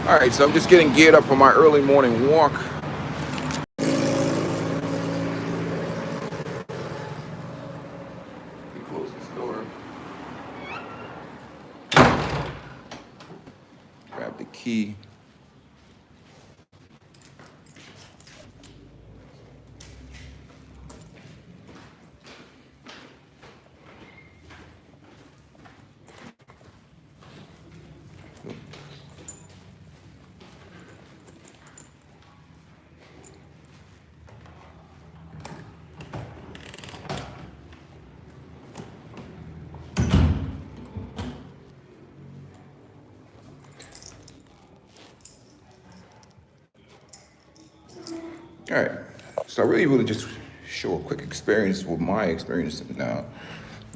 All right, so I'm just getting geared up for my early morning walk. Let me close this door. Grab the key. All right, so I really just show a quick experience with my experience in,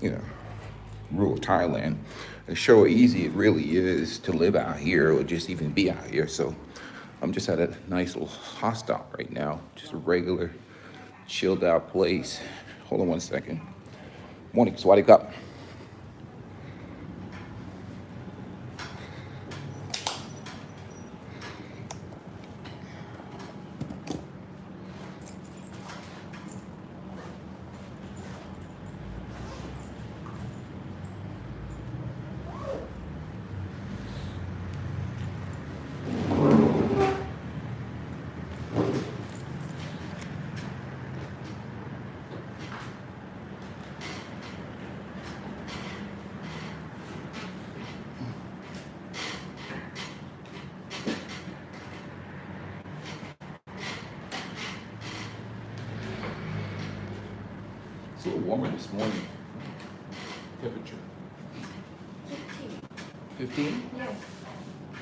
you know, rural Thailand, and show how easy it really is to live out here or just even be out here. So I'm just at a nice little hostel right now, just a regular, chilled out place. Hold on one second. Morning, Swaddy Cup. It's a little warmer this morning. Temperature 15? Yes.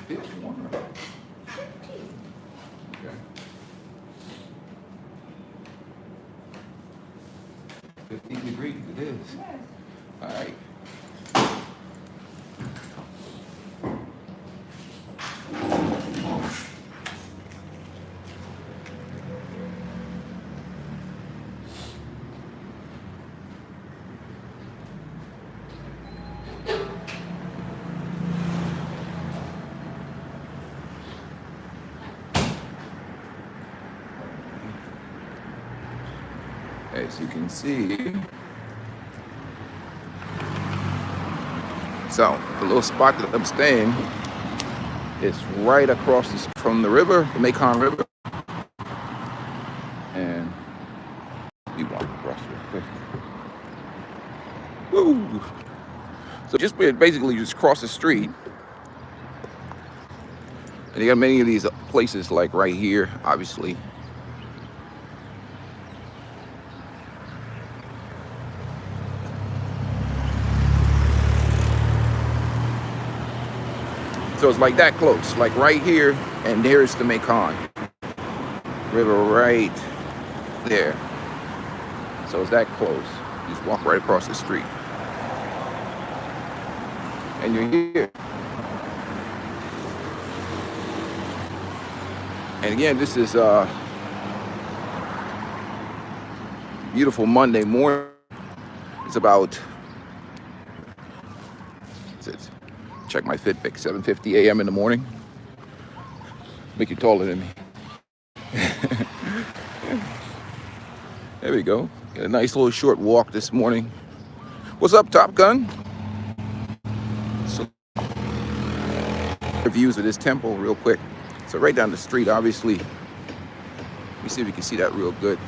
Feels warmer. 15. Okay. 15 degrees it is. Yes. All right. As you can see, so the little spot that I'm staying is right across from the river, the Mekong River, and we walk across real quick. Woo! So just basically just cross the street, and you got many of these places like right here, obviously. So it's like that close, like right here, and there's the Mekong River right there. So it's that close. You just walk right across the street, and you're here. And again, this is a beautiful Monday morning. It's about, check my Fitbit, 7:50 a.m. in the morning. Make you taller than me. There we go. Got a nice little short walk this morning. What's up, Top Gun? So, views of this temple real quick. So right down the street, obviously. Let me see if we can see that real good.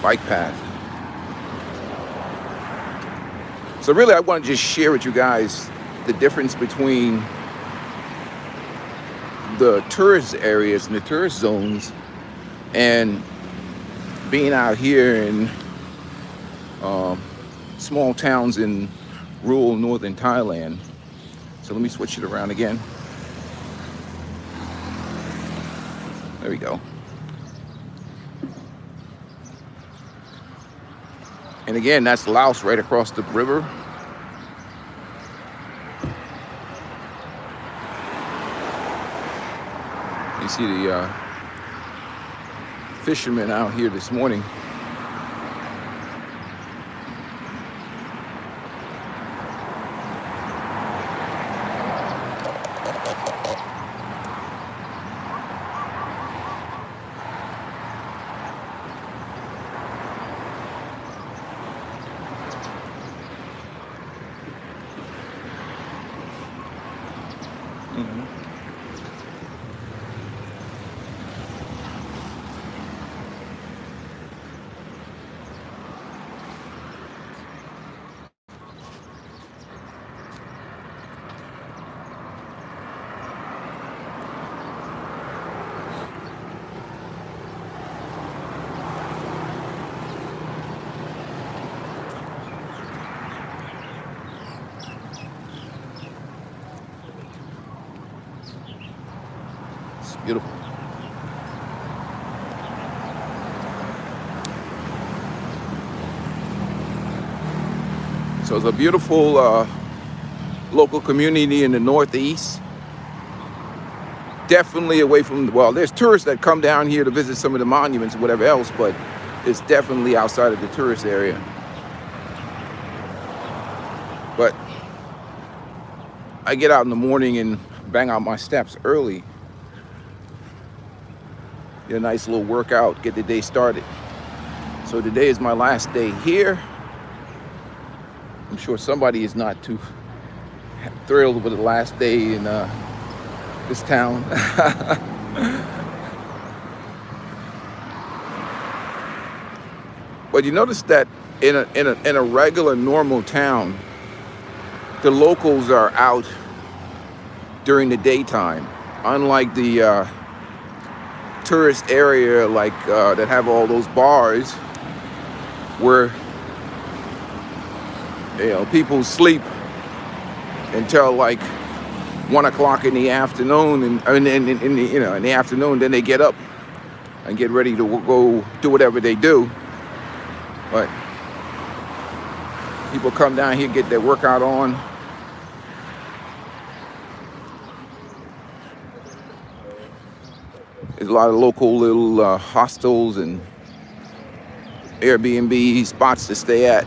Bike path. So really, I want to just share with you guys the difference between the tourist areas and the tourist zones and being out here in small towns in rural northern Thailand. So let me switch it around again. There we go. And again, that's Laos right across the river. You see the fishermen out here this morning. It's beautiful. So it's a beautiful local community in the Northeast. Definitely away from, well, there's tourists that come down here to visit some of the monuments and whatever else, but it's definitely outside of the tourist area. But I get out in the morning and bang out my steps early. Get a nice little workout, get the day started. So today is my last day here. I'm sure somebody is not too thrilled with the last day in this town. But you notice that in a regular normal town, the locals are out during the daytime, unlike the tourist area like that have all those bars where people sleep until like 1 o'clock in the afternoon, and in the afternoon, then they get up and get ready to go do whatever they do. But people come down here, get their workout on. There's a lot of local little hostels and Airbnb spots to stay at.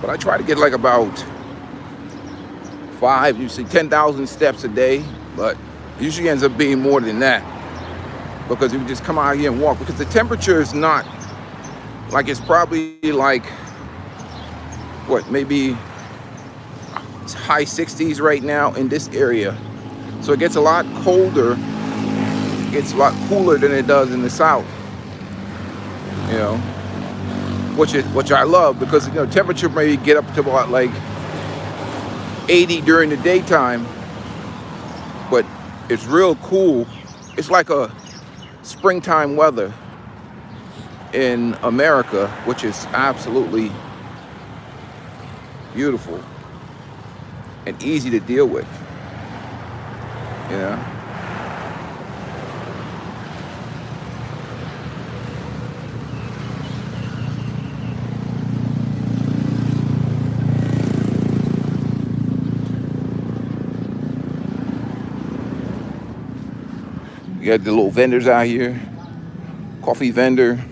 But I try to get like about 10,000 steps a day, but it usually ends up being more than that because if you just come out here and walk, because the temperature is not like, it's probably like maybe it's high 60s right now in this area. So it gets a lot colder, it gets a lot cooler than it does in the south, which I love, because temperature may get up to about like 80 during the daytime, but it's real cool. It's like a springtime weather in America, which is absolutely beautiful and easy to deal with. You got the little vendors out here, coffee vendor.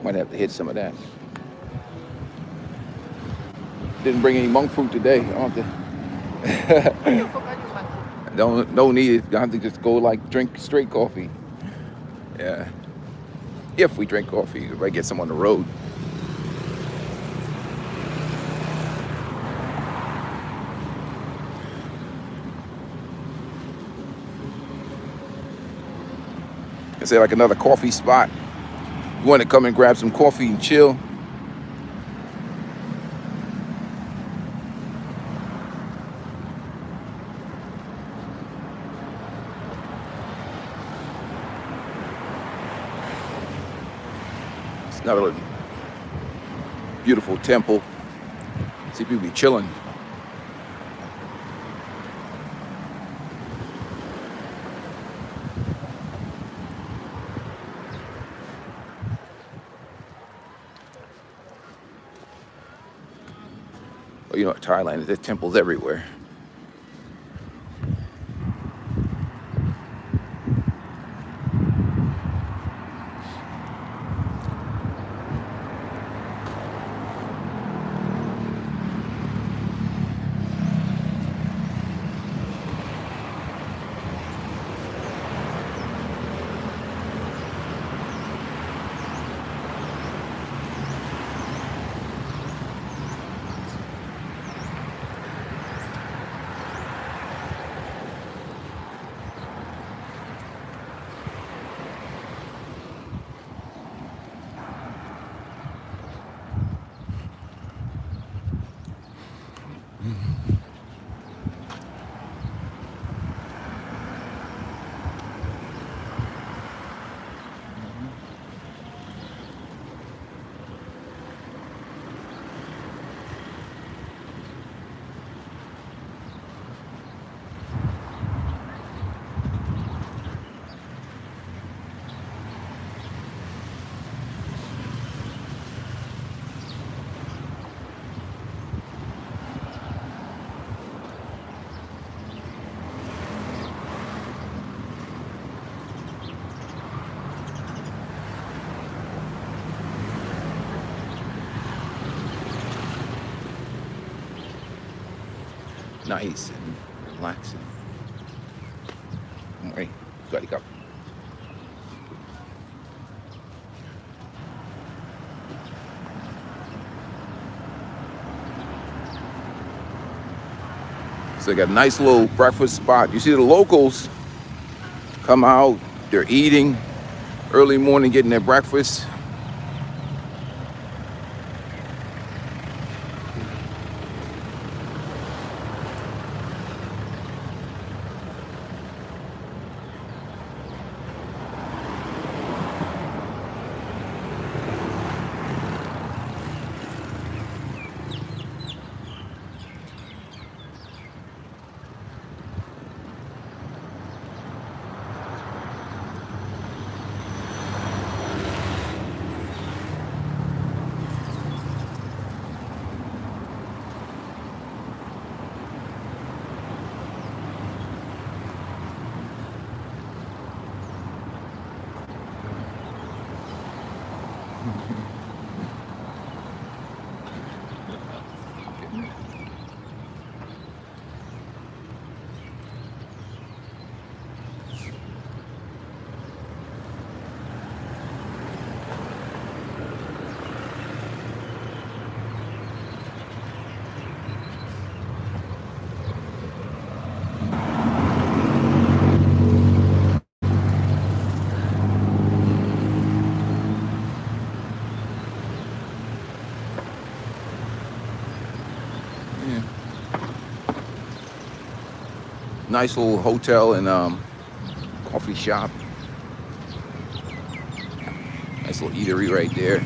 Might have to hit some of that. Didn't bring any monk fruit today. Don't need it. I have to just go drink straight coffee. Yeah. If we drink coffee, if I get some on the road. I say like another coffee spot. You want to come and grab some coffee and chill. It's another beautiful temple. See people be chilling. Well, you know, Thailand, there's temples everywhere. Nice and relaxing. Okay, gotta go. So they got a nice little breakfast spot. You see the locals come out, they're eating early morning, getting their breakfast. Yeah. Nice little hotel and coffee shop. Nice little eatery right there.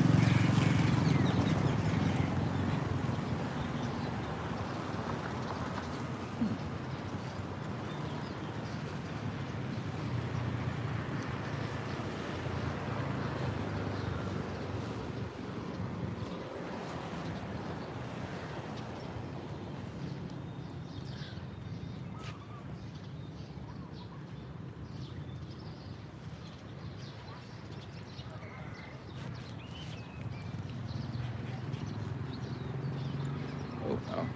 Oh, wow.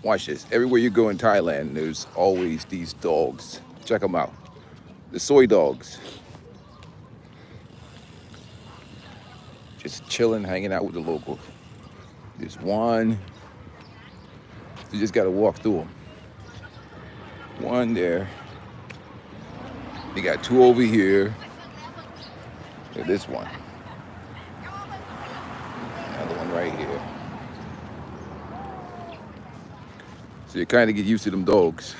Watch this. Everywhere you go in Thailand, there's always these dogs. Check them out. The soy dogs. Just chilling, hanging out with the locals. There's one. You just got to walk through them. One there. You got two over here. And this one. Another one right here. So you kind of get used to them dogs.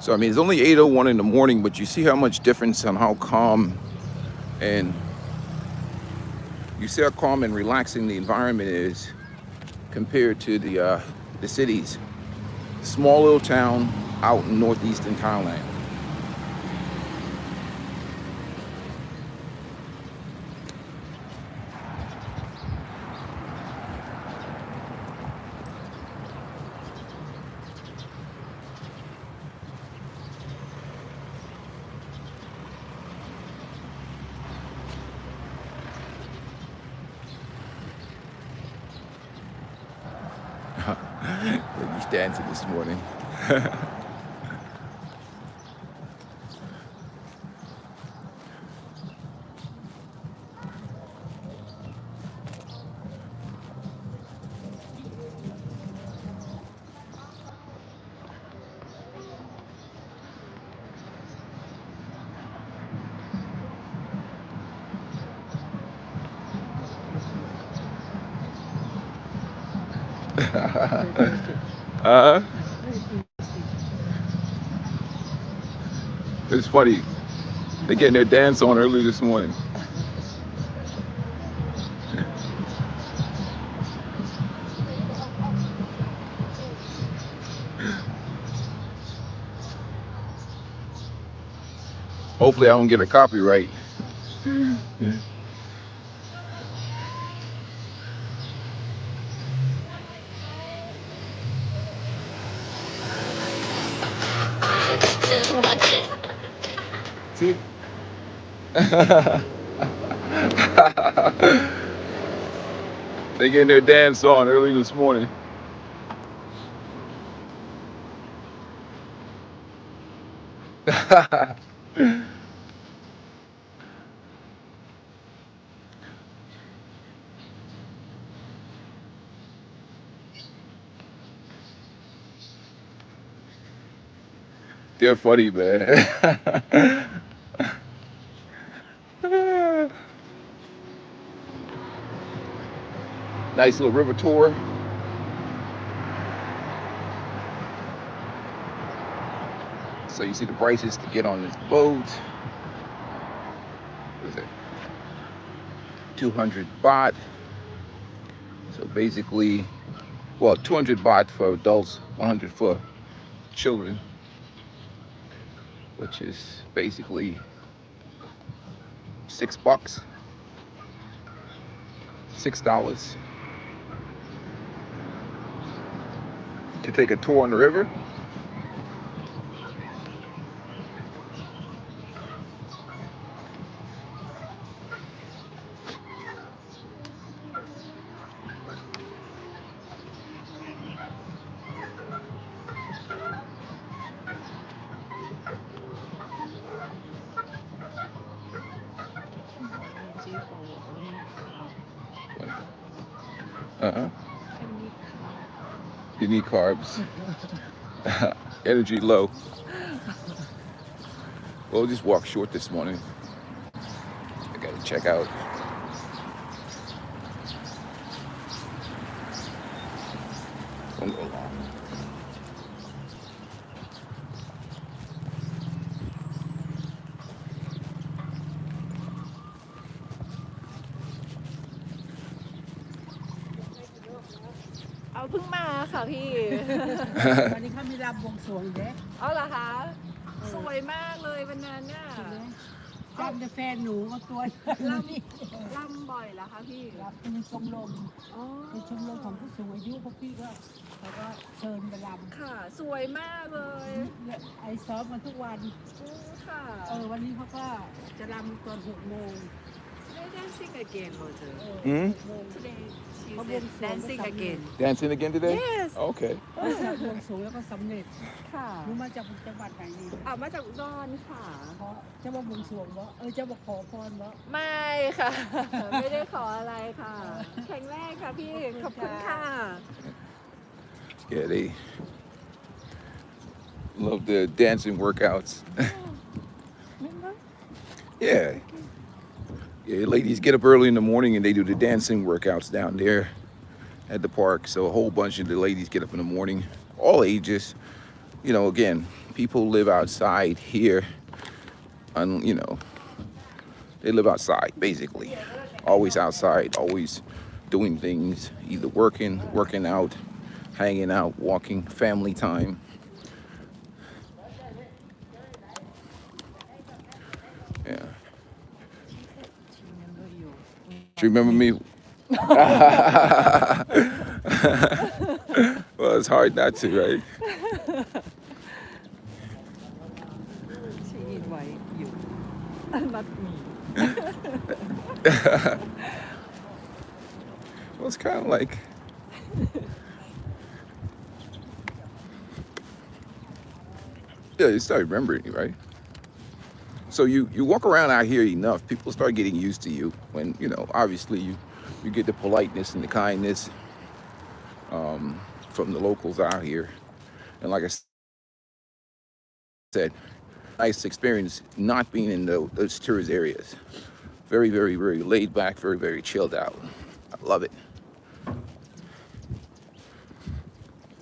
So I mean, it's only 8:01 in the morning, but you see how much difference on how calm and you see how calm and relaxing the environment is compared to the cities. Small little town out in northeastern Thailand. He's dancing this morning. uh, it's funny. They're getting their dance on early this morning. Hopefully I don't get a copyright. See? They getting their dance on early this morning. They're funny, man. Nice little river tour. So you see the prices to get on this boat. What is it? 200 baht. So basically, well, 200 baht for adults, 100 for children, which is basically $6, $6 to take a tour on the river. Uh-huh. You need carbs. Energy low. We'll just walk short this morning. I gotta check out. Won't go long.เพิ่งมาค่ะพี่ วันนี้เขามีรำบวงสรวงเด้ เอาเหรอคะสวยมากเลยวันนั้นเนี่ย จำแต่แฟนหนูก็ตัว ลำลำบ่อยเหรอคะพี่ รับเป็นชมรม อ๋อ เป็นชมรมของผู้สูงอายุพวกพี่ก็เขาก็เชิญไปรำ ค่ะ สวยมากเลย ไอซ้อมมาทุกวัน ค่ะ วันนี้เขาก็จะรำตอน6 โมง They dancing again, Roger. 6 โมง Today she's How about dancing Sunday? again. Dancing again today? Yes. Okay. เขาจะบวงสรวงแล้วก็สำเร็จ ค่ะ หนูมาจากจังหวัดไหนนี่ มาจากอุดรค่ะ เพราะจะมาบวงสรวงวะจะมาขอพรวะ ไม่ค่ะ ไม่ได้ขออะไรค่ะ แข็งแรงค่ะพี่ ขอบคุณค่ะ Yeah, they love the dancing workouts. Remember? Yeah. Yeah, ladies get up early in the morning and they do the dancing workouts down there at the park. So a whole bunch of the ladies get up in the morning, all ages. You know, again, people live outside here. You know, they live outside basically. Always outside, always doing things, either working out, hanging out, walking, family time. Yeah. Do you remember me? Well, it's hard not to, right? She invite you. Not me. Well, it's kind of like. Yeah, you start remembering it, right? So you walk around out here enough, people start getting used to you. When, you know, obviously you get the politeness and the kindness from the locals out here. And like I said, nice experience not being in those tourist areas. Very, very, very laid back, very, very chilled out. I love it. Let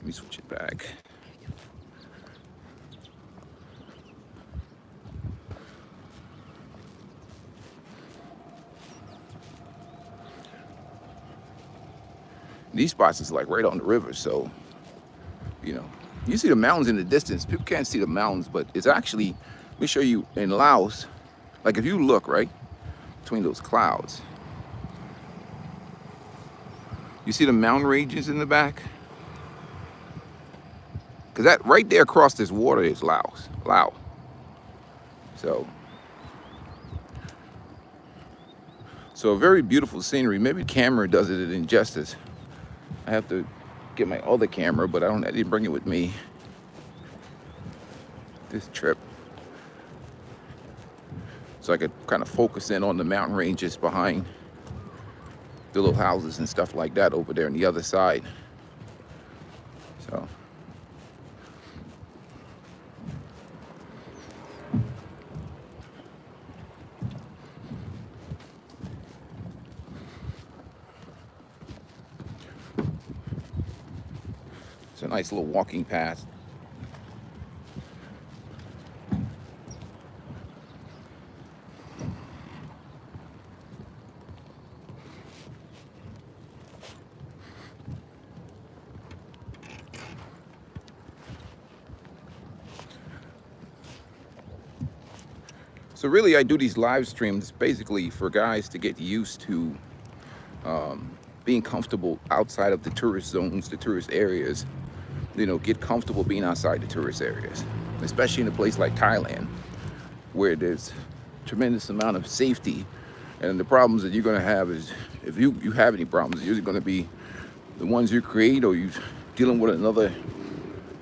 me switch it back. These spots is like right on the river, so, you know, you see the mountains in the distance. People can't see the mountains, but it's actually, let me show you in Laos, like if you look, right, between those clouds, you see the mountain ranges in the back? Because that right there across this water is Laos. So a very beautiful scenery. Maybe the camera does it injustice. I have to get my other camera, but I didn't bring it with me this trip. So I could kind of focus in on the mountain ranges behind the little houses and stuff like that over there on the other side. So. It's a nice little walking path. So really, I do these live streams basically for guys to get used to being comfortable outside of the tourist zones, the tourist areas. You know, get comfortable being outside the tourist areas, especially in a place like Thailand, where there's tremendous amount of safety. And the problems that you're going to have is, if you have any problems, it's usually going to be the ones you create, or you dealing with another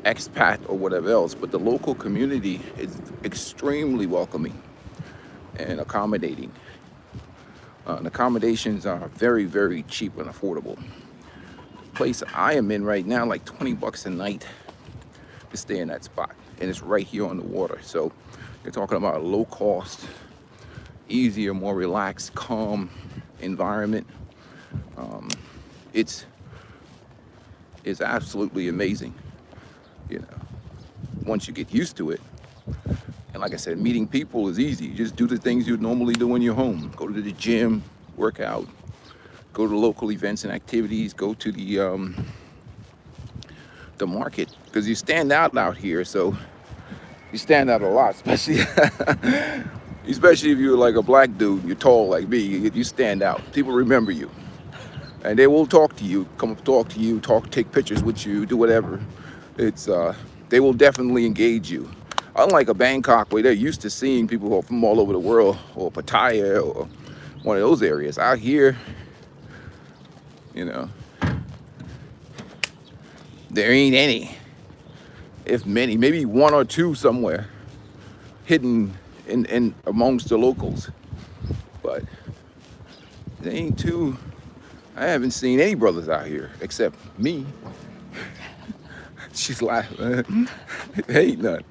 expat or whatever else. But the local community is extremely welcoming and accommodating. And accommodations are very, very cheap and affordable. The place I am in right now, like $20 a night to stay in that spot, and it's right here on the water. So you're talking about a low cost, easier, more relaxed, calm environment. It's absolutely amazing, you know, once you get used to it. And like I said, meeting people is easy. You just do the things you'd normally do in your home. Go to the gym, work out, go to local events and activities, go to the market, because you stand out here. So you stand out a lot, especially Especially if you're like a black dude, you're tall like me, you stand out. People remember you. And they will talk to you, come up talk to you, take pictures with you, do whatever. It's they will definitely engage you. Unlike a Bangkok where they're used to seeing people who are from all over the world, or Pattaya, or one of those areas. Out here, you know, there ain't any, if many, maybe one or two somewhere, hidden in amongst the locals. But there ain't too. I haven't seen any brothers out here except me. She's laughing. There ain't none.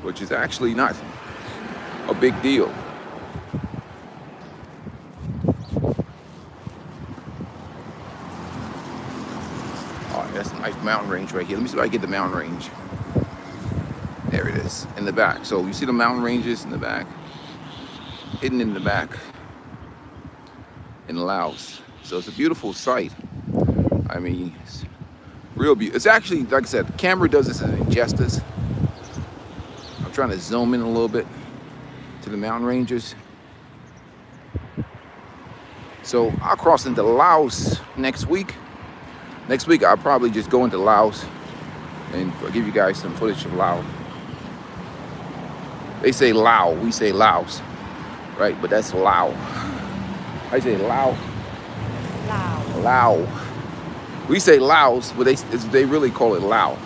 Which is actually not a big deal. Oh, that's a nice mountain range right here. Let me see if I can get the mountain range. There it is, in the back. So you see the mountain ranges in the back? Hidden in the back in Laos. So it's a beautiful sight. I mean, it's real beautiful. It's actually, like I said, the camera does this as injustice. I'm trying to zoom in a little bit to the mountain ranges. So I'll cross into Laos next week. Next week I'll probably just go into Laos and I'll give you guys some footage of Laos. They say Lao, we say Laos, right? But that's Lao. I say Lao. Lao. Lao. We say Laos, but they really call it Lao.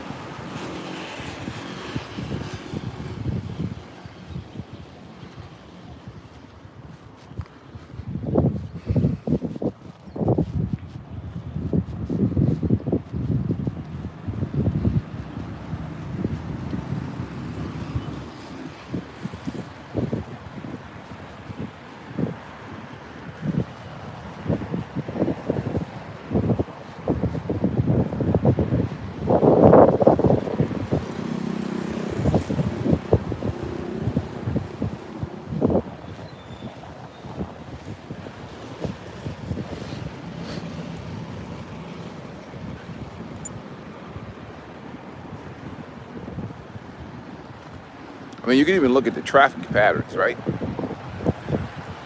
I mean, you can even look at the traffic patterns, right?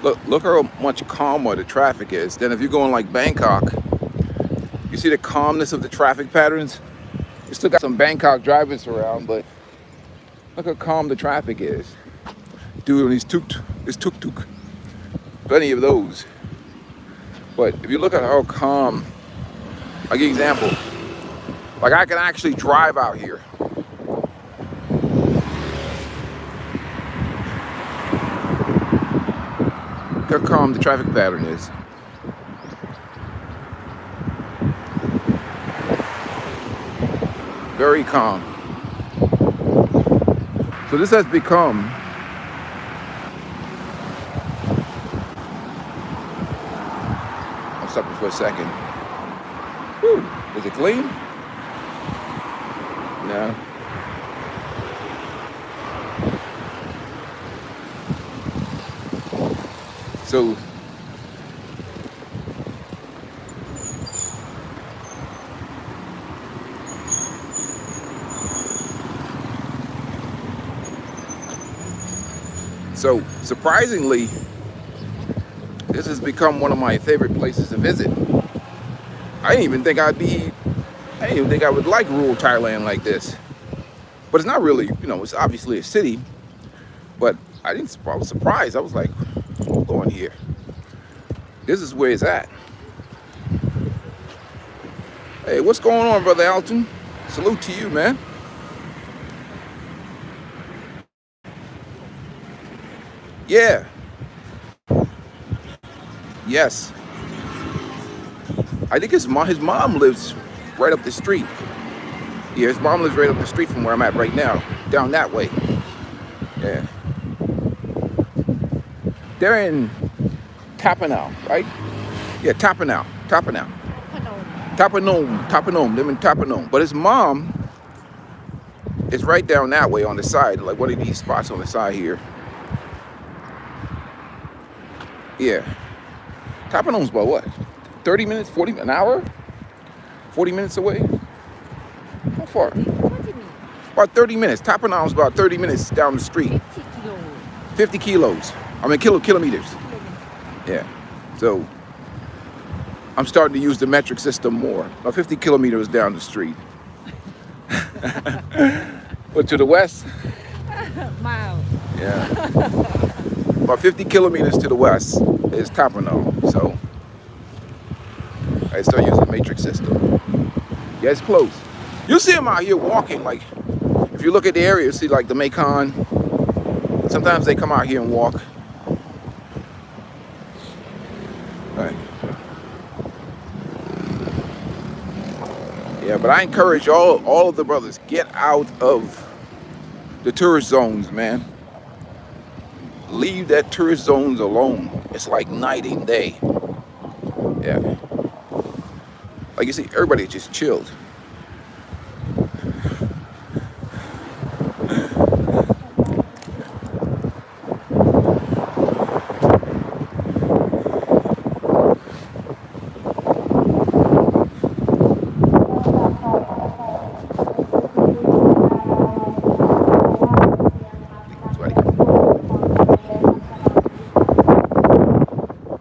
Look how much calmer the traffic is than if you're going like Bangkok. You see the calmness of the traffic patterns? You still got some Bangkok drivers around, but look how calm the traffic is. Dude, on these tuk-tuk. Plenty of those. But if you look at how calm, I'll give you an example. Like I can actually drive out here. Look how calm the traffic pattern is. Very calm. So this has become I'm stopping for a second. Whew. Is it clean? No. So surprisingly, this has become one of my favorite places to visit. I didn't even think I would like rural Thailand like this. But it's not really, it's obviously a city. But I was surprised. I was like, hold on here. This is where it's at. Hey, what's going on, Brother Alton? Salute to you, man. Yeah. Yes. I think his mom lives right up the street. Yeah, his mom lives right up the street from where I'm at right now. Down that way. Yeah. They're in Tapanow, right? Yeah, Tapanow. Phanom. Tapanom. They're in Tapanom. But his mom is right down that way on the side, like one of these spots on the side here. Yeah. Tapanom's about what? 30 minutes, 40, an hour? 40 minutes away? How far? 20 minutes. About 30 minutes. Tapanao is about 30 minutes down the street. 50 kilo. 50 kilos. I mean, kilometers. Yeah. So I'm starting to use the metric system more. About 50 kilometers down the street. But to the west? Mile. Yeah. About 50 kilometers to the west is Tapano. So I start using the matrix system. Yeah, it's close. You see them out here walking. Like, if you look at the area, you see like the Mekong. Sometimes they come out here and walk. Right. Yeah, but I encourage all of the brothers, get out of the tourist zones, man. Leave that tourist zones alone. It's like night and day. Yeah. Like you see, everybody just chilled.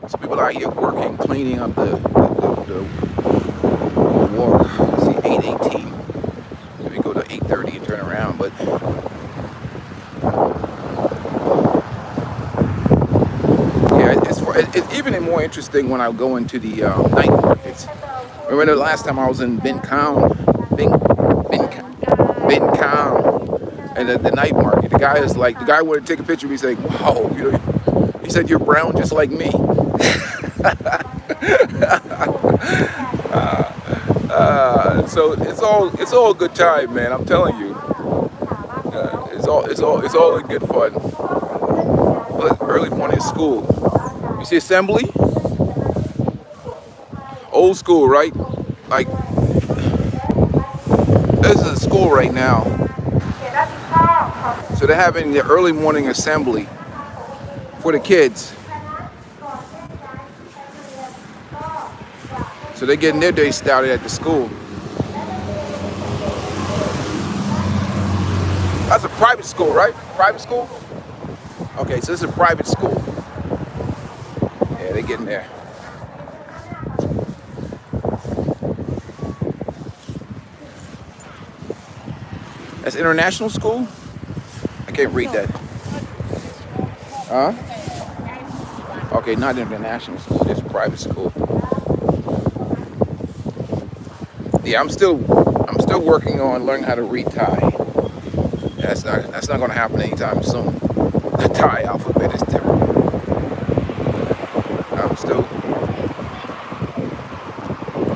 So people out here working, cleaning up the walk. See, 8:18. Maybe go to 8:30 and turn around, but yeah, it's even more interesting when I go into the night markets. Remember the last time I was in Mekong, and the night market. The guy wanted to take a picture of me, saying, "Wow, you know," he said, "You're brown just like me." So it's all good time, man. I'm telling you, it's all in good fun. Early morning school. You see assembly? Old school, right? Like this is a school right now. So they're having the early morning assembly for the kids. So they're getting their day started at the school. That's a private school, right? Private school? Okay, so this is a private school. Yeah, they're getting there. That's international school? I can't read that. Huh? Okay, not international school, just private school. Yeah, I'm still working on learning how to read Thai. That's not going to happen anytime soon. The Thai alphabet is different. I'm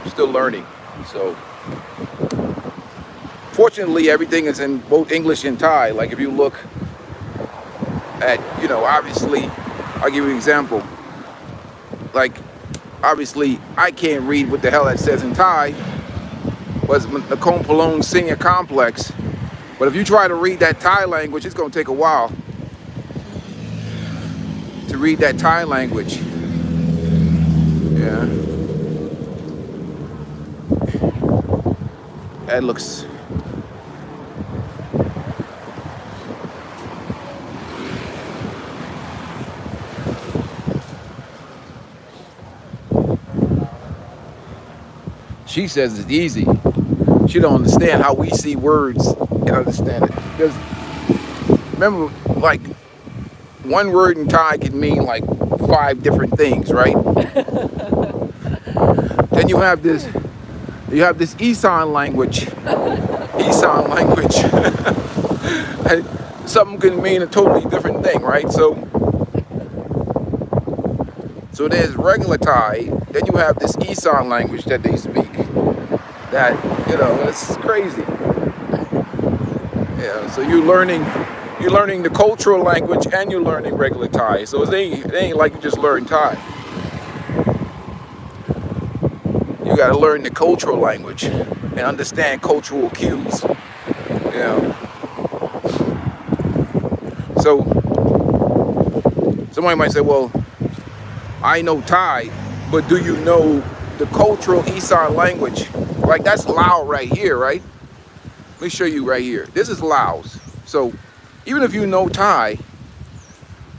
still learning. So fortunately, everything is in both English and Thai. Like if you look at, obviously, I'll give you an example. Like, obviously, I can't read what the hell that says in Thai. But it's Nahkon Senior Complex. But if you try to read that Thai language, it's going to take a while to read that Thai language. Yeah. That looks... She says it's easy. She don't understand how we see words and understand it. Because remember, like, one word in Thai can mean like 5 different things, right? Then you have this Isan language. Something can mean a totally different thing, right? So there's regular Thai. Then you have this Isan language that they speak. That, it's crazy. Yeah, so you're learning the cultural language and you're learning regular Thai. So it ain't like you just learn Thai. You gotta learn the cultural language and understand cultural cues. So somebody might say, well, I know Thai, but do you know the cultural Isan language. Like that's Lao right here, right? Let me show you right here. This is Laos. So even if you know Thai,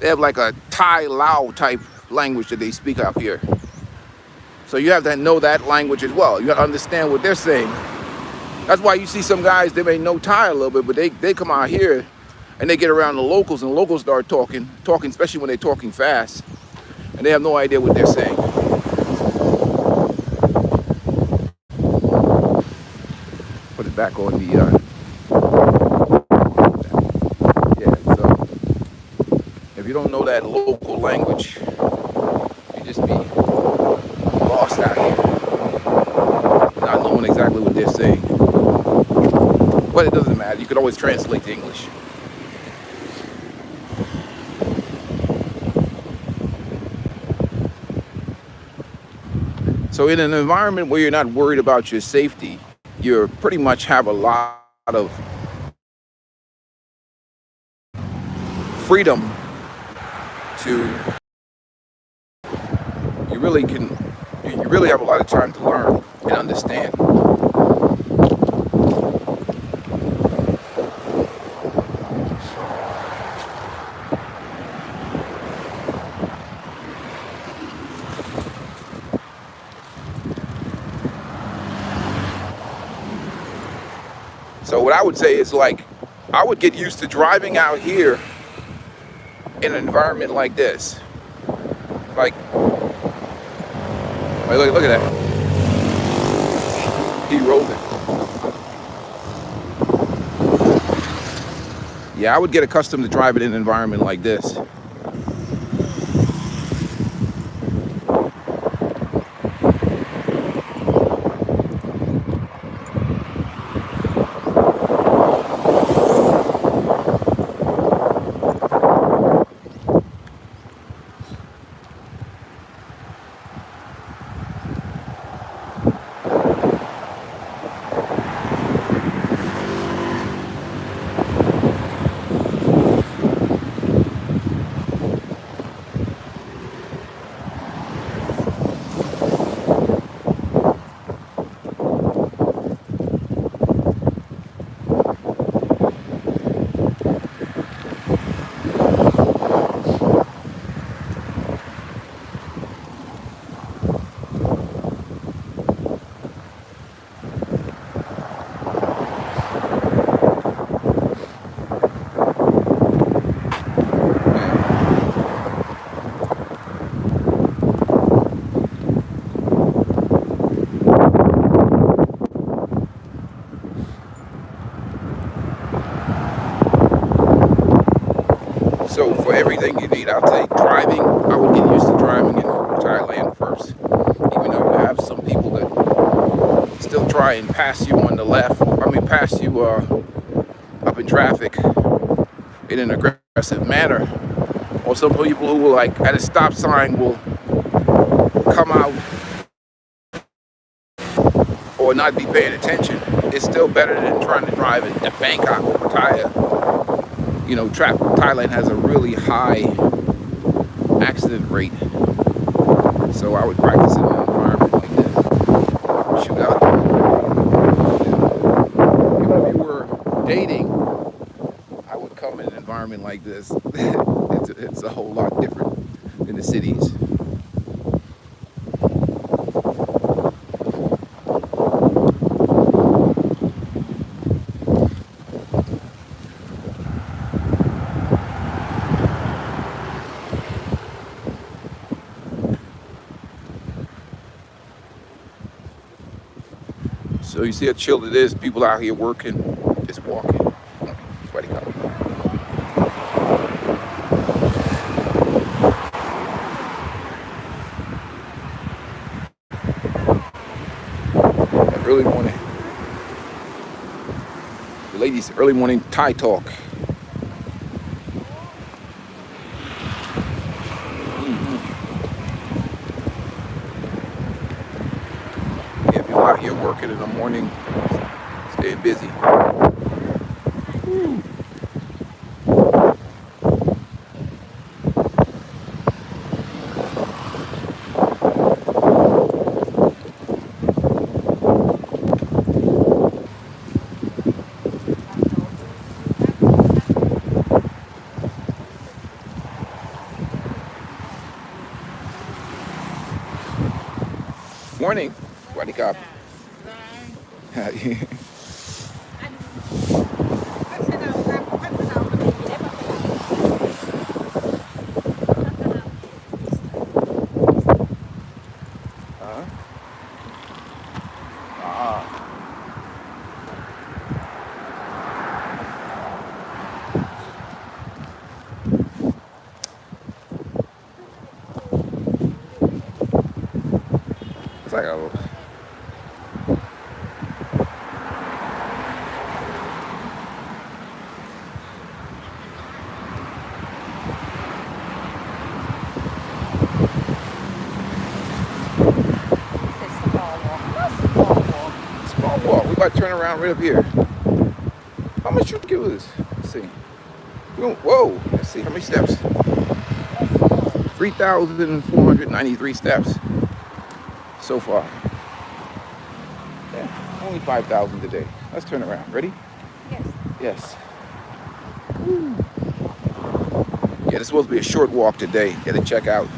they have like a Thai Lao type language that they speak out here. So you have to know that language as well. You got to understand what they're saying. That's why you see some guys, they may know Thai a little bit, but they come out here and they get around the locals, and the locals start talking, especially when they're talking fast, and they have no idea what they're saying. Put it back on the, yeah, so if you don't know that local language, you just be lost out here, not knowing exactly what they're saying. But it doesn't matter, you can always translate to English. So in an environment where you're not worried about your safety, you pretty much have a lot of freedom to, you really have a lot of time to learn and understand. So what I would say is, like, I would get used to driving out here in an environment like this. Like look at that. He rolled it. Yeah, I would get accustomed to driving in an environment like this. So for everything you need, I'll take driving. I would get used to driving in Thailand first. Even though you have some people that still try and pass you on the left. Pass you up in traffic in an aggressive manner. Or some people who will, like, at a stop sign will come out or not be paying attention. It's still better than trying to drive in Bangkok or Pattaya. You know, Thailand has a really high accident rate. So I would practice in an environment like this. Shoot out there. Even if you were dating, I would come in an environment like this. It's a whole lot different than the cities. So you see how chill it is. People out here working, just walking. That's why they come. Early morning. The ladies, early morning Thai talk. Yeah, people out here working in the morning, staying busy. morning. What do you got? พัฒนาครับพัฒนามันมีได้ปะ It's like a small walk. We about to turn around right up here. How much you give us? Let's see. Whoa. Let's see how many steps. 3,493 steps so far. Yeah, only 5,000 today. Let's turn around. Ready? Yes. Yes. Yeah, this is supposed to be a short walk today. Got to check out.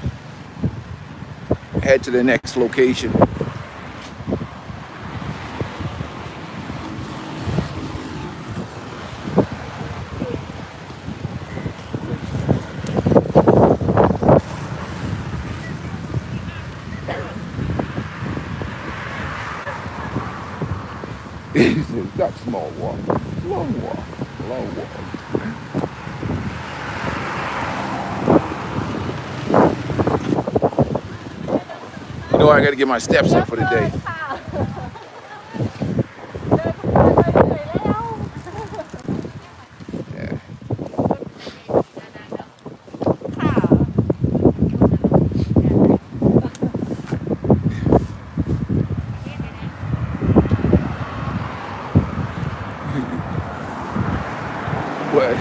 Head to the next location. It's not small walk. Long walk. Long walk. You know I got to get my steps in for the day. ค่ะ What?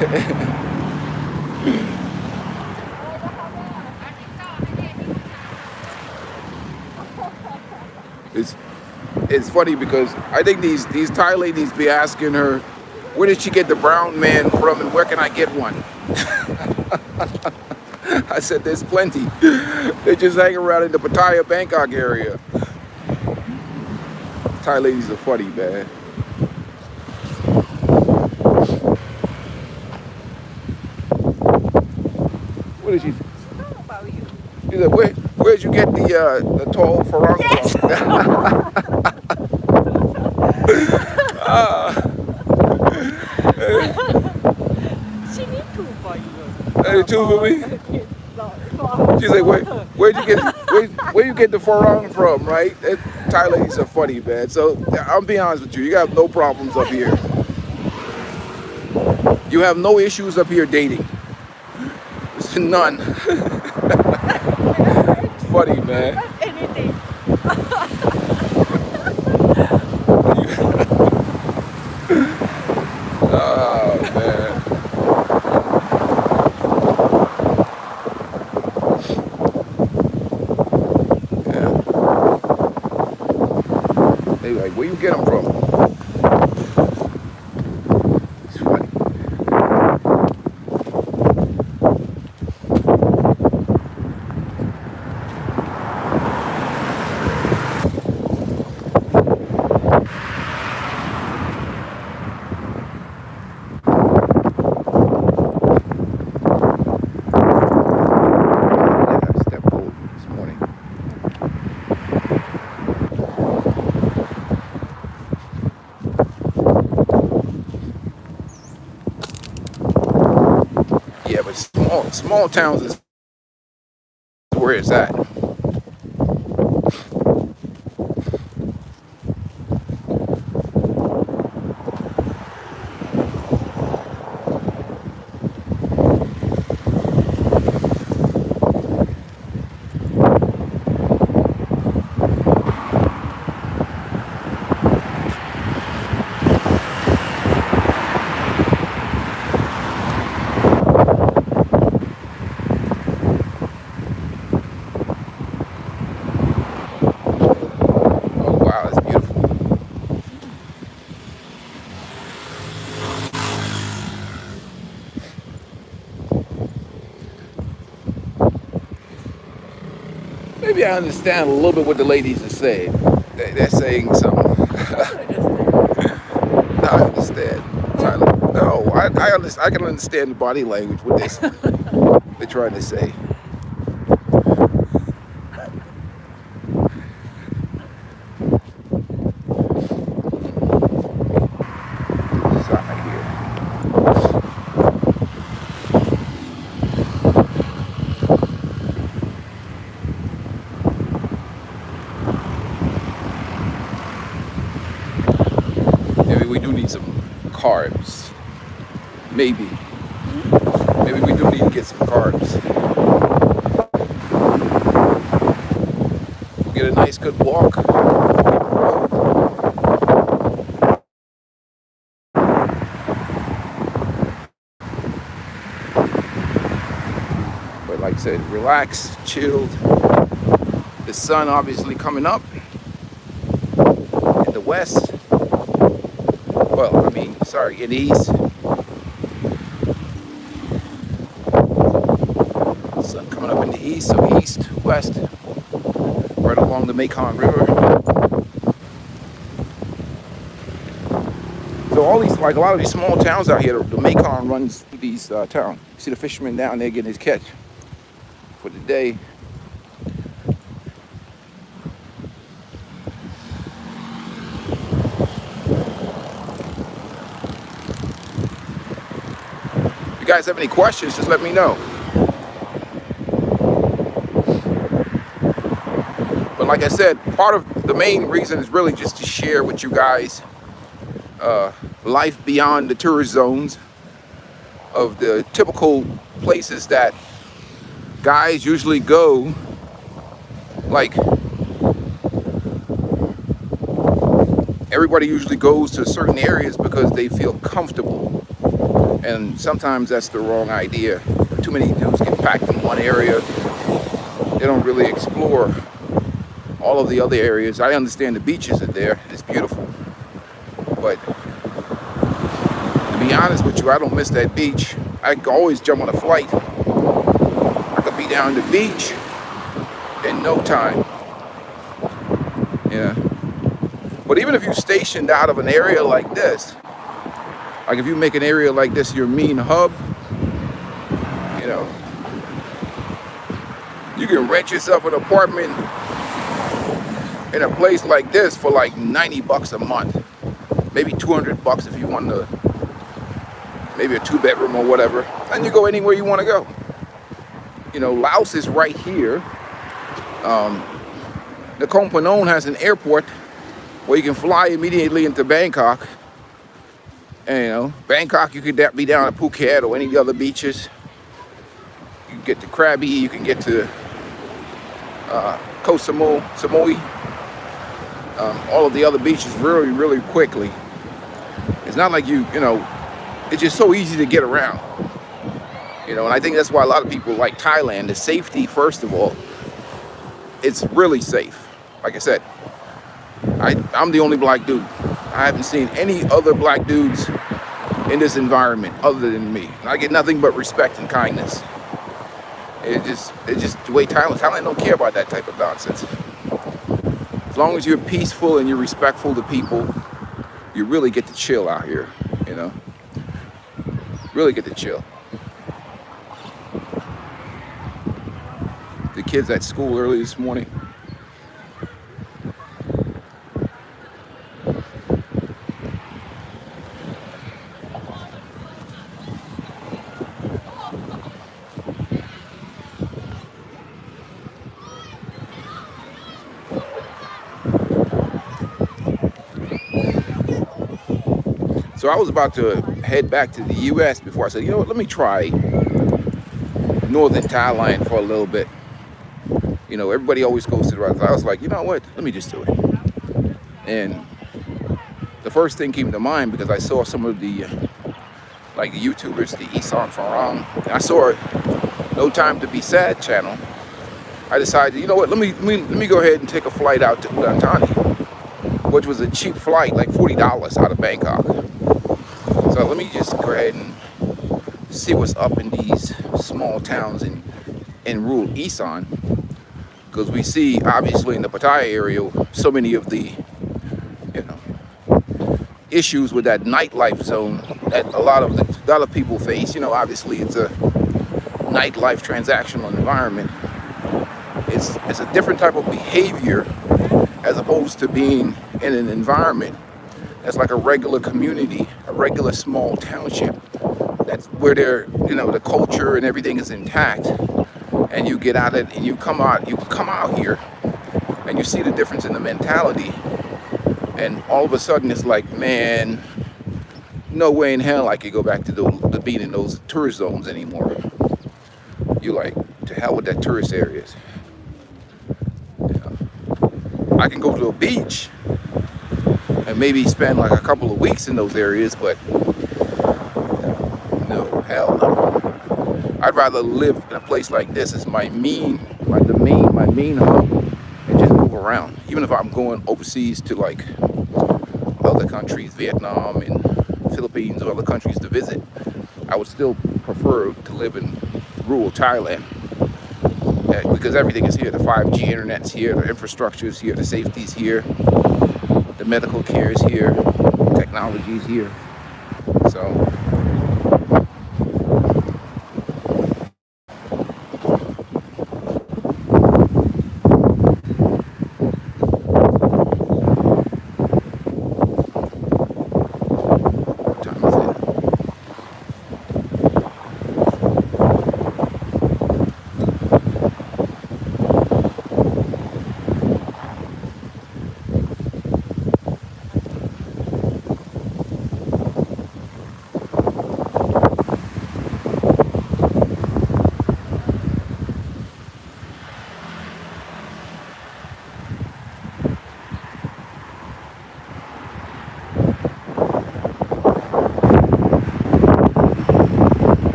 It's funny because I think these Thai ladies be asking her, where did she get the brown man from and where can I get one? I said, there's plenty. They just hang around in the Pattaya, Bangkok area. Thai ladies are funny, man. What did she? How about you? She said, where'd you get the tall farang from? She need two for you. Two for me? She's like, where'd you get the farang from, right? Thai ladies are funny, man. So I'll be honest with you, you have no problems up here. You have no issues up here dating. None. It's funny, man. Anything. Oh, man. Yeah. They like, where you get them from? It's funny. Yeah, step forward this morning. Yeah, but small towns is where it's at. maybe I understand a little bit what the ladies are saying. They're saying something. No, I understand. No, I understand. I can understand the body language. What they're trying to say. Side here. Maybe we do need some carbs. Maybe. Maybe we do need to get some carbs. Get a nice good walk. But like I said, relax, chilled. The sun obviously coming up in the west. Well, I mean, sorry, in the east. Sun coming up in the east, so east, west, right along the Mekong River. So all these, like a lot of these small towns out here, the Mekong runs through these towns. You see the fisherman down there getting his catch for the day. If you guys have any questions, just let me know. But like I said, part of the main reason is really just to share with you guys life beyond the tourist zones of the typical places that guys usually go. Like, everybody usually goes to certain areas because they feel comfortable, and sometimes that's the wrong idea. Too many dudes get packed in one area. They don't really explore all of the other areas. I understand the beaches are there, it's beautiful, but to be honest with you, I don't miss that beach. I can always jump on a flight. I could be down the beach in no time. Yeah. But even if you're stationed out of an area like this, like if you make an area like this your main hub, you know, you can rent yourself an apartment in a place like this for like $90 a month, maybe $200 if you want to, maybe a 2-bedroom or whatever, and you go anywhere you want to go. You know, Laos is right here. Nahkon Phanom has an airport where you can fly immediately into Bangkok. And you know, Bangkok, you could be down at Phuket or any of the other beaches. You can get to Krabi, you can get to Koh Samui. All of the other beaches really, really quickly. It's not like you know, it's just so easy to get around. You know, and I think that's why a lot of people like Thailand. The safety, first of all, it's really safe. Like I said, I'm the only black dude. I haven't seen any other black dudes in this environment other than me. And I get nothing but respect and kindness. It's just the way Thailand don't care about that type of nonsense. As long as you're peaceful and you're respectful to people, you really get to chill out here, you know? Really get to chill. The kids at school early this morning. So I was about to head back to the US before I said, you know what, let me try northern Thailand for a little bit. You know, everybody always goes to the right. I was like, you know what, let me just do it. And the first thing came to mind because I saw some of the like the YouTubers, the Phanom. I saw No Time to Be Sad channel. I decided, you know what, let me go ahead and take a flight out to Udantani, which was a cheap flight, like $40 out of Bangkok. So let me just go ahead and see what's up in these small towns in rural Isan. because we see obviously in the Pattaya area so many of the, you know, issues with that nightlife zone that a lot of people face. You know, obviously it's a nightlife transactional environment. It's a different type of behavior as opposed to being in an environment that's like a regular community, a regular small township. That's where you know, the culture and everything is intact. And you get out of it and you come out here and you see the difference in the mentality. And all of a sudden it's like, man, no way in hell I could go back to the being in those tourist zones anymore. You're like, to hell with that tourist areas. I can go to a beach and maybe spend like a couple of weeks in those areas, but no, hell no. I'd rather live in a place like this as my main hub and just move around. Even if I'm going overseas to like other countries, Vietnam and Philippines or other countries to visit, I would still prefer to live in rural Thailand. Because everything is here. The 5G internet's here, the infrastructure is here, the safety's here, the medical care is here, technology is here. So what time is it?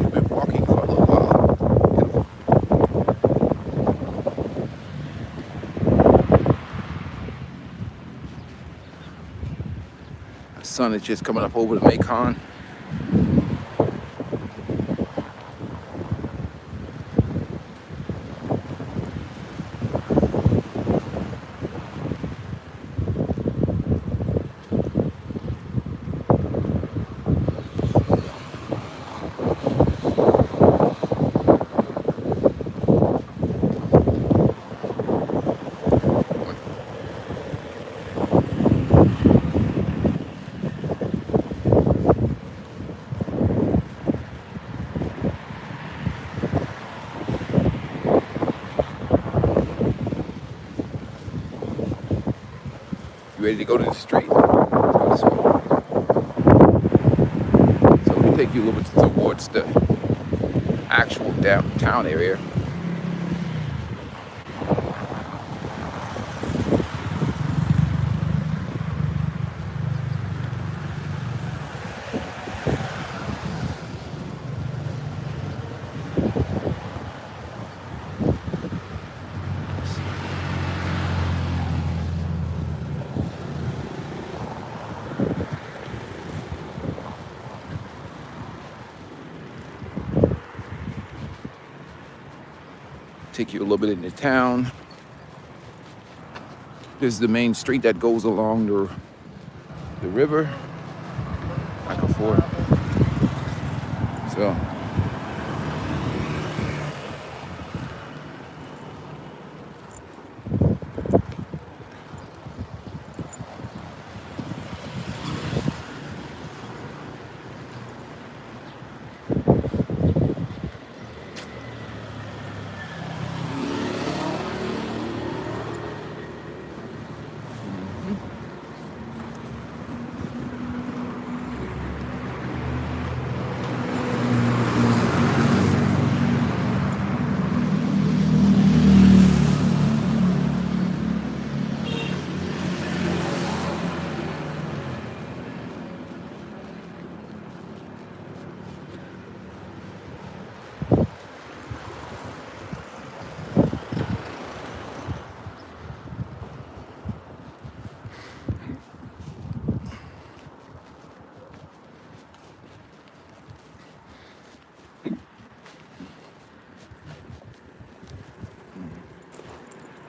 We've been walking for a little while. The sun is just coming up over the Mekong. You ready to go to the street? So we'll take you a little bit towards the actual downtown area. Take you a little bit into town. This is the main street that goes along the river, like a fort. So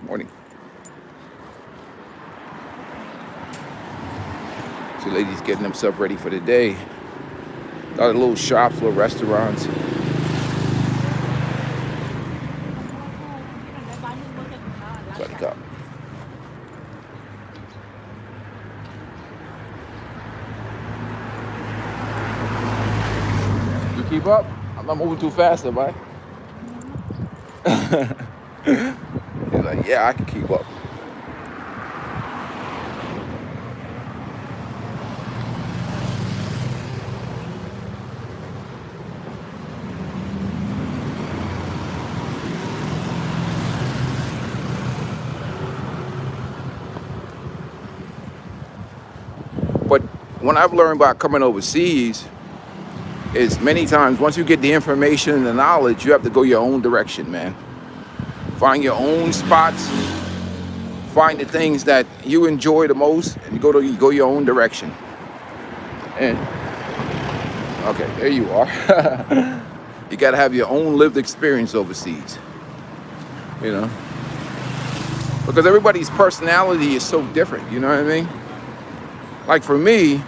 Morning. So ladies getting themselves ready for the day. A lot of little shops, little restaurants. ที่ไหนบ้านมึงจะถึงแล้ว Wake up. You keep up? I'm not moving too fast, am I? He's like, yeah, I can keep up. But what I've learned about coming overseas is many times once you get the information and the knowledge, you have to go your own direction, man. Find your own spots, find the things that you enjoy the most, and you go your own direction. And okay, there you are. You gotta have your own lived experience overseas. You know? Because everybody's personality is so different, you know what I mean? Like for me,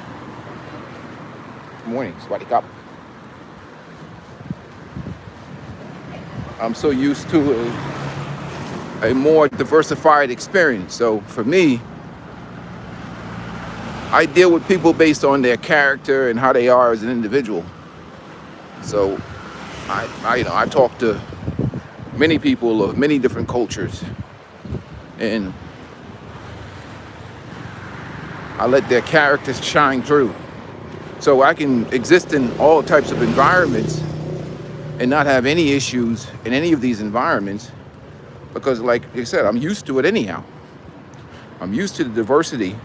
good morning, Swaddy Cop. I'm so used to a more diversified experience. So for me, I deal with people based on their character and how they are as an individual. So I talk to many people of many different cultures, and I let their characters shine through. So I can exist in all types of environments and not have any issues in any of these environments because, like I said, I'm used to it anyhow. I'm used to the diversity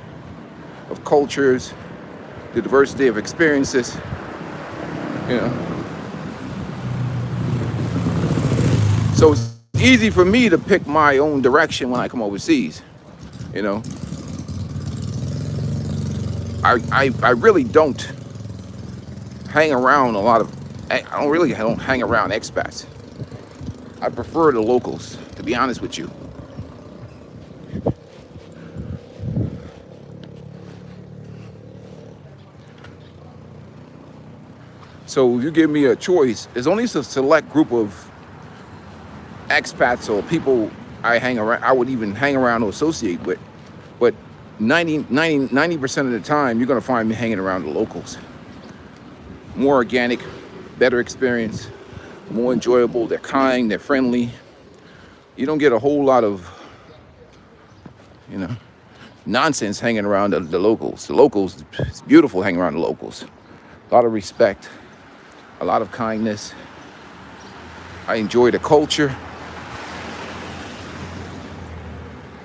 of cultures, the diversity of experiences, you know. So it's easy for me to pick my own direction when I come overseas, you know. I really don't hang around I don't hang around expats. I prefer the locals, to be honest with you. So if you give me a choice, there's only a select group of expats or people I would even hang around or associate with. But 90% of the time, you're gonna find me hanging around the locals. More organic, better experience, more enjoyable. They're kind, they're friendly. You don't get a whole lot of, you know, nonsense hanging around the locals. The locals, it's beautiful hanging around the locals. A lot of respect, a lot of kindness. I enjoy the culture,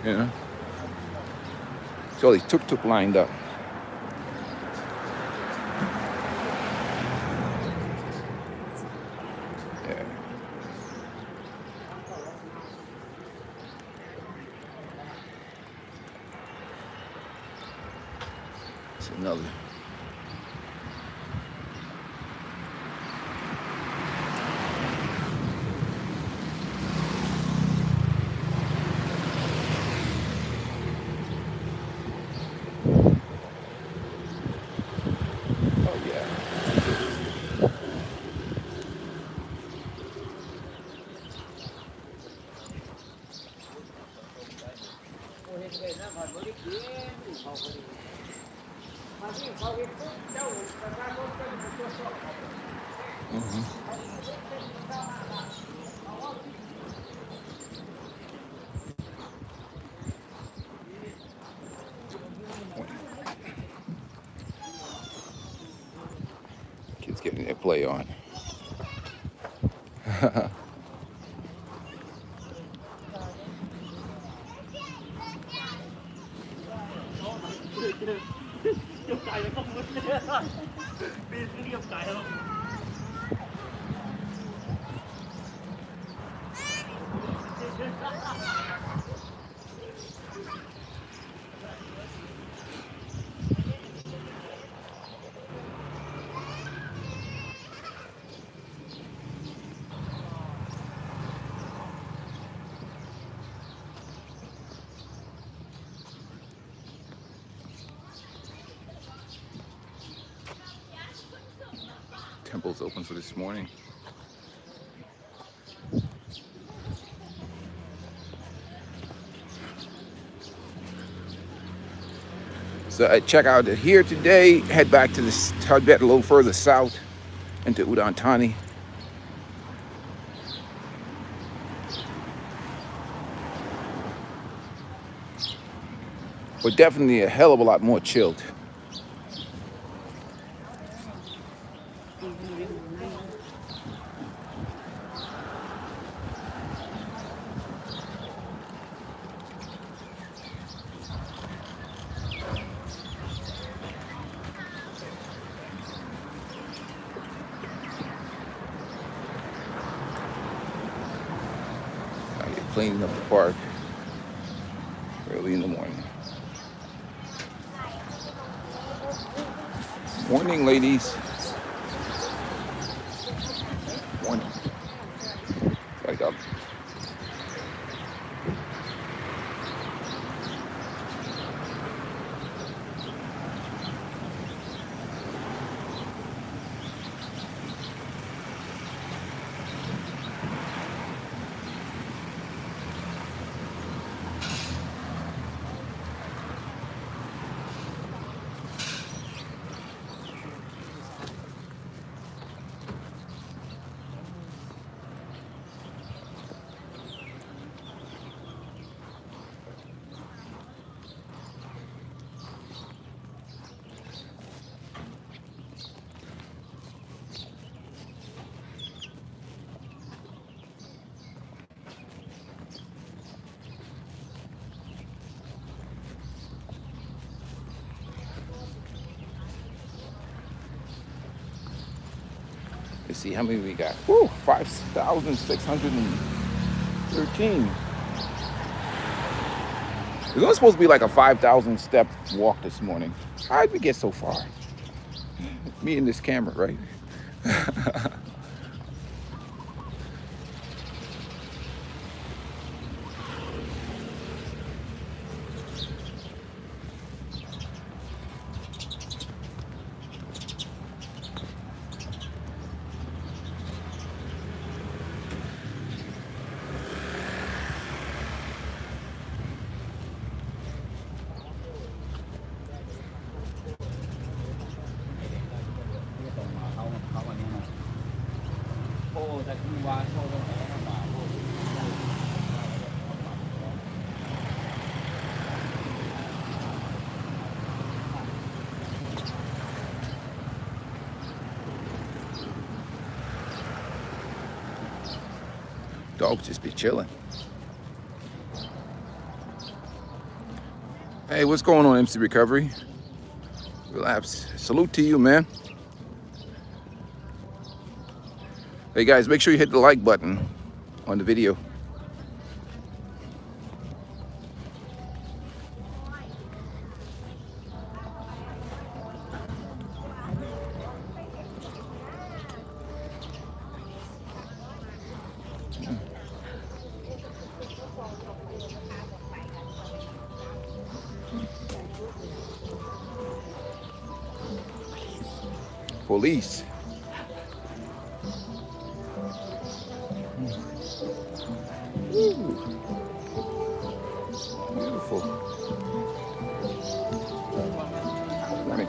you know. So these tuk-tuk lined up. Yeah. It's another. Oh yeah. Kids getting their play on. temple's open for this morning. So I check out here today, head back to this Tibet a little further south into Udon Thani. But definitely a hell of a lot more chilled. Now you're cleaning up the park early in the morning. Morning, ladies. Morning. Gotta go. Let's see how many we got. Woo, 5,613. There's only supposed to be like a 5,000 step walk this morning. How did we get so far? Me and this camera, right? Dogs just be chilling. Hey, what's going on, MC Recovery? Relapse. Salute to you, man. Hey guys, make sure you hit the like button on the video. Police. Ooh. Beautiful. Morning.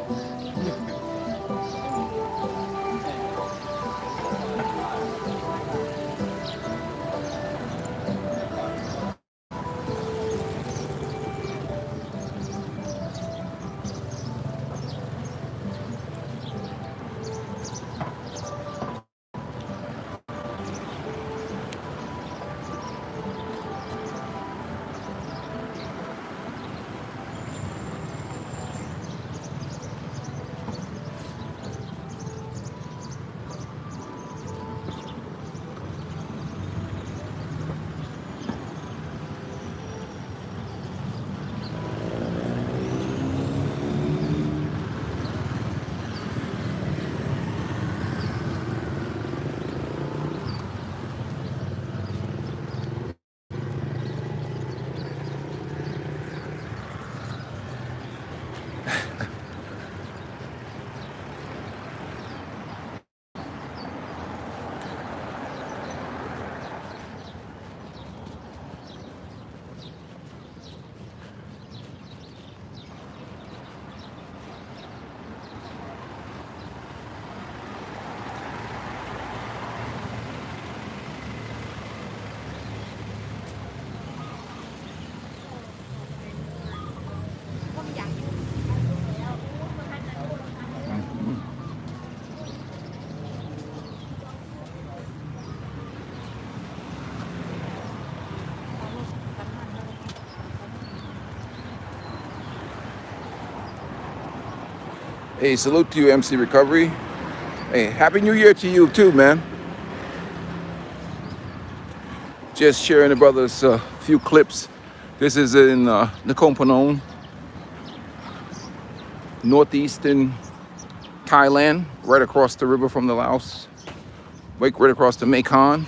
Hey, salute to you, MC Recovery. Hey, Happy New Year to you too, man. Just sharing the brothers a few clips. This is in Nakhon Phanom, northeastern Thailand, right across the river from the Laos, right across the Mekong.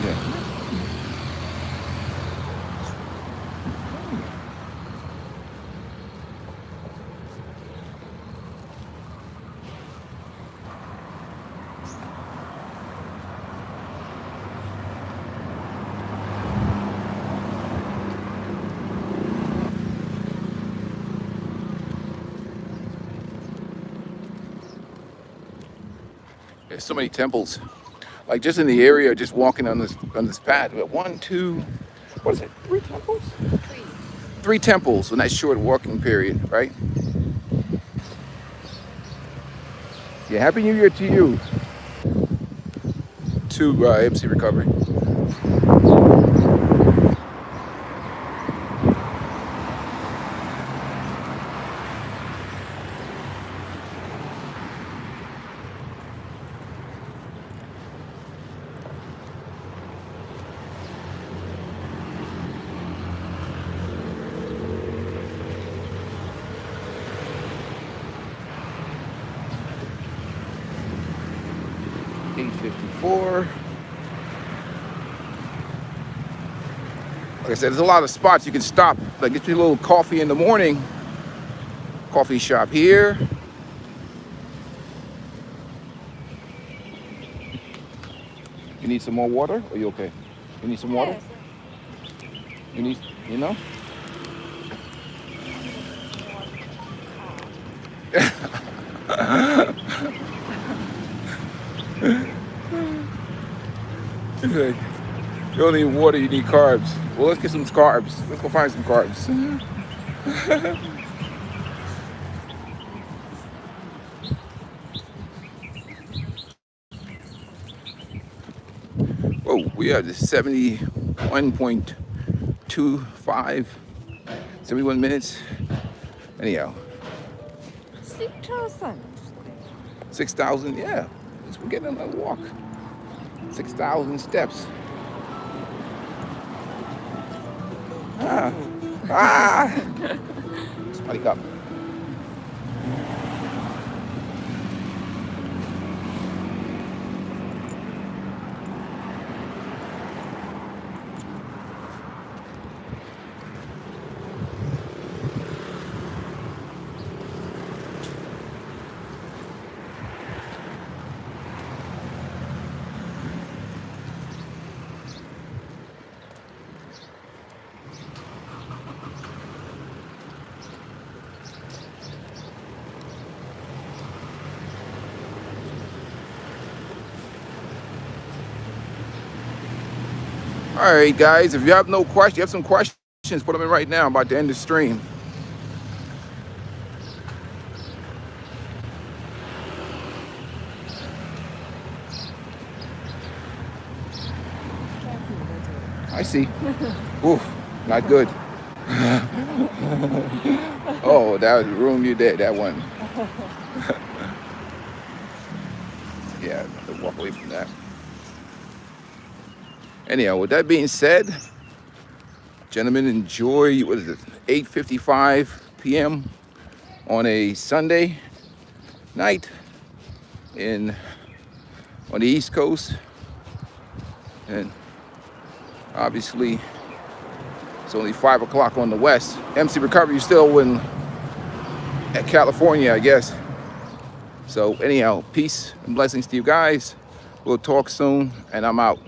Yeah. There's so many temples. Like just in the area, just walking on this path. We have one, two, what is it? 3 temples? 3 temples in that short walking period, right? Yeah, Happy New Year to you. To MC Recovery. $8.54. Like I said, there's a lot of spots you can stop. Like get you a little coffee in the morning. Coffee shop here. You need some more water? Or are you okay? You need some water? You need, you know? You don't need water, you need carbs. Well, let's get some carbs. Let's go find some carbs. Whoa, we are at 71.25, 71 minutes. Anyhow. 6,000. 6,000, yeah. We're getting on a walk. 6,000 steps. Somebody come. All right, guys, if you have no questions, you have some questions, put them in right now. I'm about to end the stream. I see. Ooh, not good. Oh, that was the room you did, that one. Yeah, I have to walk away from that. Anyhow, with that being said, gentlemen, enjoy, what is it, 8:55 p.m. on a Sunday night on the East Coast. And obviously, it's only 5 o'clock on the West. MC Recovery still at California, I guess. So anyhow, peace and blessings to you guys. We'll talk soon, and I'm out.